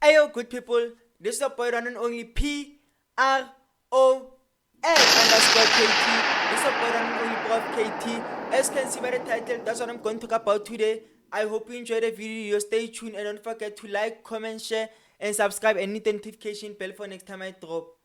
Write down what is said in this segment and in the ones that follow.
Ayo, good people, this is your boy one and only PROF underscore KT. This is your boy one and only Prof KT. As you can see by the title, that's what I'm going to talk about today. I hope you enjoyed the video. Stay tuned and don't forget to like, comment, share, and subscribe and hit the notification bell for next time I drop.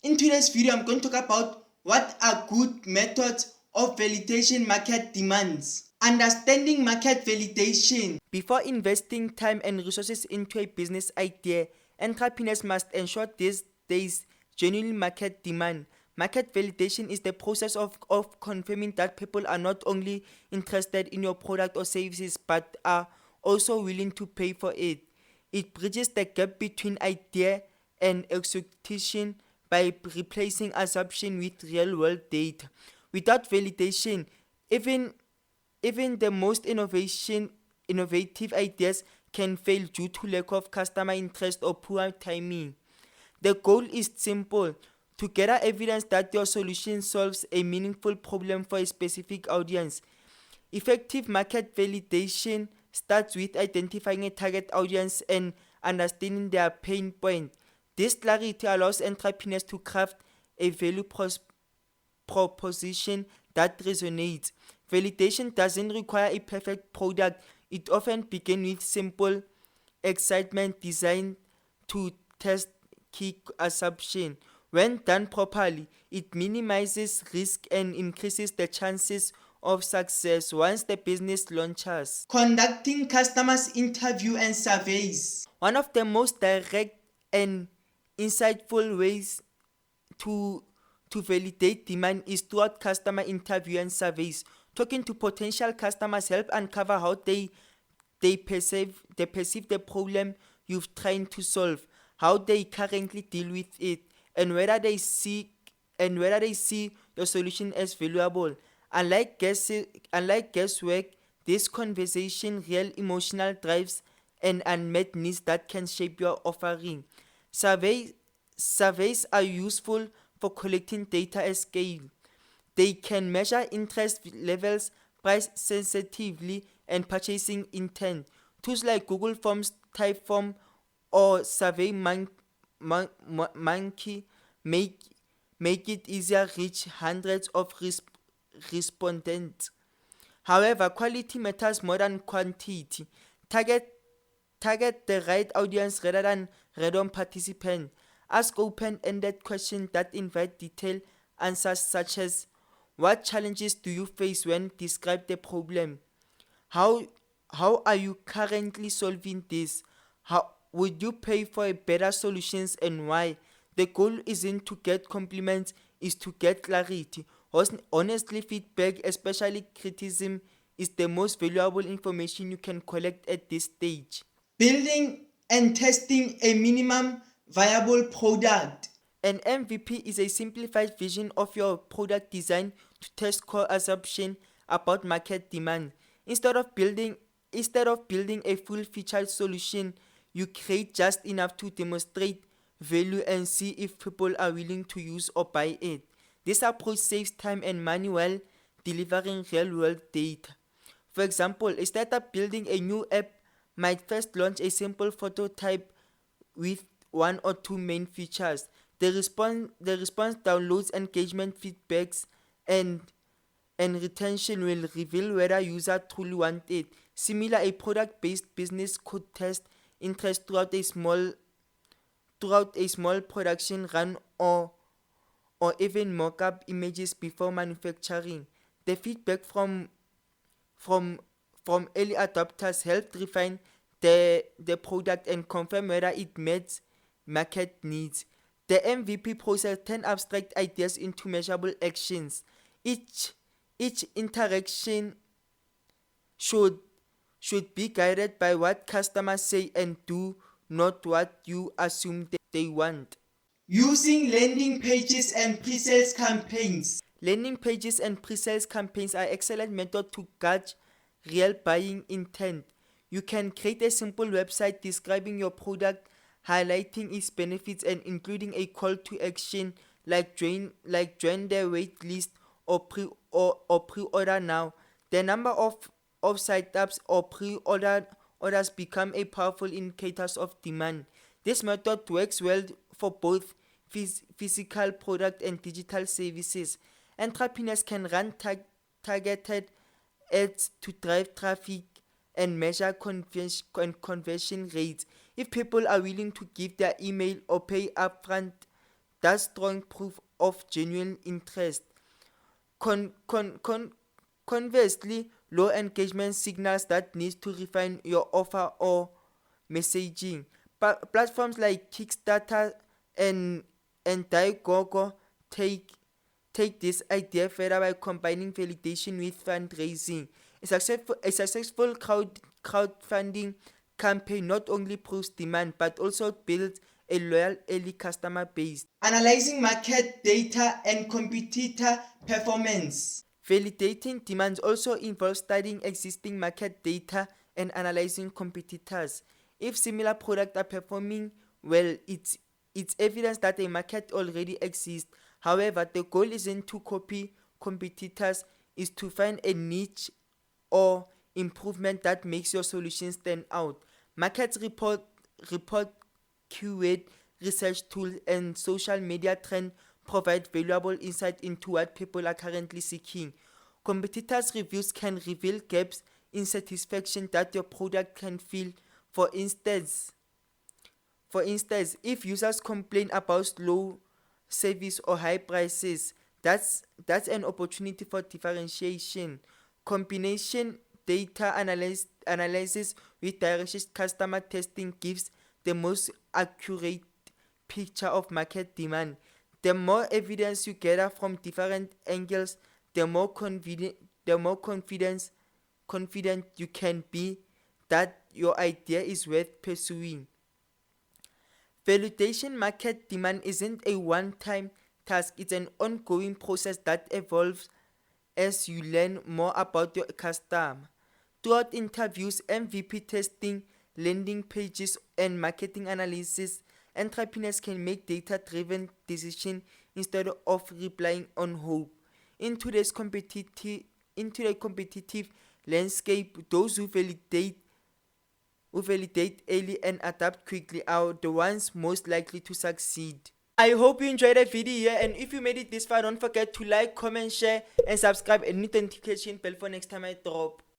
In today's video, I'm going to talk about what are good methods of validation market demands. Understanding market validation. Before investing time and resources into a business idea, entrepreneurs must ensure there is genuine market demand. Market validation is the process of confirming that people are not only interested in your product or services but are also willing to pay for it. It bridges the gap between idea and execution by replacing assumption with real-world data. Without validation, even the most innovative ideas can fail due to lack of customer interest or poor timing. The goal is simple: to gather evidence that your solution solves a meaningful problem for a specific audience. Effective market validation starts with identifying a target audience and understanding their pain point. This clarity allows entrepreneurs to craft a value proposition that resonates. Validation doesn't require a perfect product. It often begins with simple excitement designed to test key assumptions. When done properly, it minimizes risk and increases the chances of success once the business launches. Conducting customers interview and surveys. One of the most direct and insightful ways to validate demand is through customer interview and surveys. Talking to potential customers help uncover how they perceive the problem you've trying to solve, how they currently deal with it, and whether they see your solution as valuable. Unlike guesswork, this conversation real emotional drives and unmet needs that can shape your offering. Surveys are useful for collecting data at scale. They can measure interest levels, price sensitivity, and purchasing intent. Tools like Google Forms, Typeform, or SurveyMonkey make it easier to reach hundreds of respondents. However, quality matters more than quantity. Target the right audience rather than random participants. Ask open-ended questions that invite detailed answers such as: what challenges do you face when describe the problem? How are you currently solving this? How would you pay for a better solutions and why? The goal isn't to get compliments, is to get clarity. Honestly, feedback, especially criticism, is the most valuable information you can collect at this stage. Building and testing a minimum viable product. An MVP is a simplified version of your product designed to test core assumptions about market demand. Instead of building a full-featured solution, you create just enough to demonstrate value and see if people are willing to use or buy it. This approach saves time and money while delivering real-world data. For example, a startup building a new app might first launch a simple prototype with one or two main features. The response, downloads, engagement, feedbacks, and retention will reveal whether users truly want it. Similar, a product-based business could test interest throughout a small production run or even mock-up images before manufacturing. The feedback from early adopters helped refine the product and confirm whether it met market needs. The MVP process turns abstract ideas into measurable actions. Each interaction should be guided by what customers say and do, not what you assume they want. Using landing pages and pre-sales campaigns. Landing pages and pre-sales campaigns are excellent method to gauge real buying intent. You can create a simple website describing your product, highlighting its benefits, and including a call to action like join the wait list or pre-order now. The number of sign-ups or pre-order orders become a powerful indicators of demand. This method works well for both physical product and digital services. Entrepreneurs can run targeted ads to drive traffic and measure conversion rates. If people are willing to give their email or pay upfront, that's strong proof of genuine interest. Conversely, low engagement signals that needs to refine your offer or messaging. Platforms like Kickstarter and Indiegogo take this idea further by combining validation with fundraising. A successful crowdfunding campaign not only proves demand but also builds a loyal early customer base. Analyzing market data and competitor performance. Validating demands also involves studying existing market data and analyzing competitors. If similar products are performing well, it's evidence that a market already exists. However, the goal isn't to copy competitors, is to find a niche or improvement that makes your solution stand out. Markets report keyword research tools and social media trends provide valuable insight into what people are currently seeking. Competitors' reviews can reveal gaps in satisfaction that your product can fill. For instance, if users complain about slow service or high prices, that's an opportunity for differentiation. Combination data analysis with direct customer testing gives the most accurate picture of market demand. The more evidence you gather from different angles, the more confident you can be that your idea is worth pursuing. Validation market demand isn't a one-time task, it's an ongoing process that evolves as you learn more about your customer. Throughout interviews, MVP testing, landing pages, and marketing analysis, entrepreneurs can make data-driven decisions instead of relying on hope. In today's competitive landscape, those who validate early and adapt quickly are the ones most likely to succeed. I hope you enjoyed the video here, and if you made it this far, don't forget to like, comment, share, and subscribe, and hit the notification bell for next time I drop.